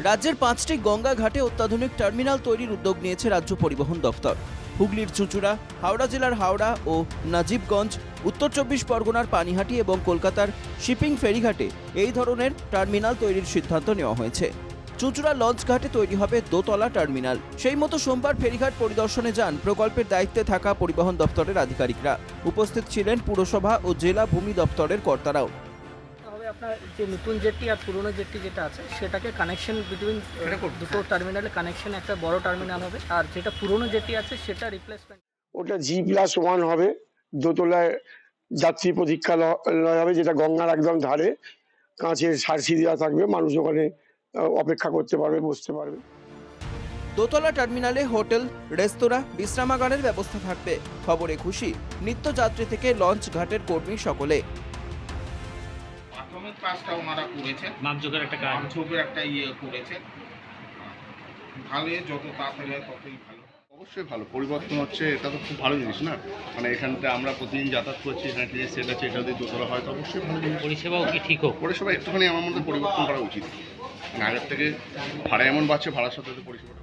রাজ্যের 5টি গঙ্গা ঘাটে অত্যাধুনিক টার্মিনাল তৈরির উদ্যোগ নিয়েছে রাজ্য পরিবহন দফতর। হুগলির চুঁচুড়া, হাওড়া জেলার হাওড়া ও নাজিবগঞ্জ, উত্তর 24 পরগনার পানিহাটি এবং কলকাতার শিপিং ফেরিঘাটে এই ধরনের টার্মিনাল তৈরির সিদ্ধান্ত নেওয়া হয়েছে। চুঁচুড়া লঞ্চ ঘাটে তৈরি হবে দোতলা টার্মিনাল। সেই মতো সোমবার ফেরিঘাট পরিদর্শনে যান প্রকল্পের দায়িত্বে থাকা পরিবহন দপ্তরের আধিকারিকরা। উপস্থিত ছিলেন পুরসভা ও জেলা ভূমি দপ্তরের কর্তারাও। আপনার যে নতুন জেটটি আর পুরনো জেটটি যেটা আছে সেটাকে কানেকশন বিটুইন দুটো টার্মিনালে কানেকশন একটা বড় টার্মিনাল হবে, আর যেটা পুরনো জেটটি আছে সেটা রিপ্লেসমেন্ট। ওটা G+1 হবে, দোতলায় যাত্রী প্রতীক্ষালয় হবে, যেটা গঙ্গার একদম ধারে, কাঁচের সারসি দেওয়া থাকবে, মানুষ ওখানে অপেক্ষা করতে পারবে, বসতে পারবে। দোতলা টার্মিনালে হোটেল, রেস্তোরাঁ, বিশ্রামাগারের ব্যবস্থা থাকবে। খবরে খুশি নিত্যযাত্রী থেকে লঞ্চ ঘাটের কর্মী সকলে। প্রাথমিক কাজটা ওনারা করেছেন, মাপজোকের একটা কাজ, মাপঝোঁকের একটা করেছেন। ভালো, যত তাড়াতাড়ি হয় ততই ভালো। অবশ্যই ভালো পরিবর্তন হচ্ছে, এটা তো খুব ভালো জিনিস না। মানে এখানটা আমরা প্রতিদিন যাতায়াত করছি, এখানে ট্রেনের সেট আছে, এটা যদি দোতলা হয় তো অবশ্যই ভালো জিনিস। পরিষেবাও কি ঠিক হোক? পরিষেবা একটুখানি আমার মধ্যে পরিবর্তন করা উচিত। মানে আগের থেকে ভাড়া এমন বাড়ছে, ভাড়ার সাথে তো পরিষেবাটা।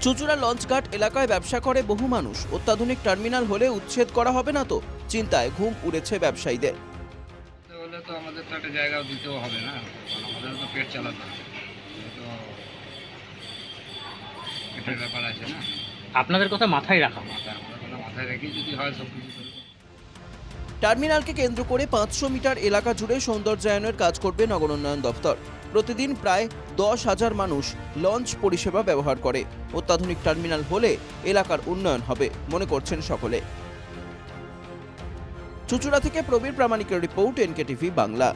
চুঁচুড়া লঞ্চঘাট এলাকায় ব্যবসা করে বহু মানুষ। অত্যাধুনিক টার্মিনাল হলে উচ্ছেদ করা হবে না তো? চিন্তায় ঘুম উড়েছে ব্যবসায়ীদের। হলে তো আমাদের তো একটা জায়গাও দিতেও হবে না, আমাদের তো পেট চালাতে হবে, তো পেটের ব্যাপার আছে না। আপনাদের কথা মাথায় রাখা। আমাদের কথা মাথায় রেখেই যদি হয় সব কিছু। টার্মিনালকে কেন্দ্র করে 500 মিটার এলাকা জুড়ে সৌন্দর্যায়নের কাজ করবে নগর উন্নয়ন দফতর। প্রতিদিন প্রায় 10,000 মানুষ লঞ্চ পরিষেবা ব্যবহার করে। অত্যাধুনিক টার্মিনাল হলে এলাকার উন্নয়ন হবে মনে করছেন সকলে। চুঁচুড়া থেকে প্রবীর প্রামাণিকের রিপোর্ট, NKTV বাংলা।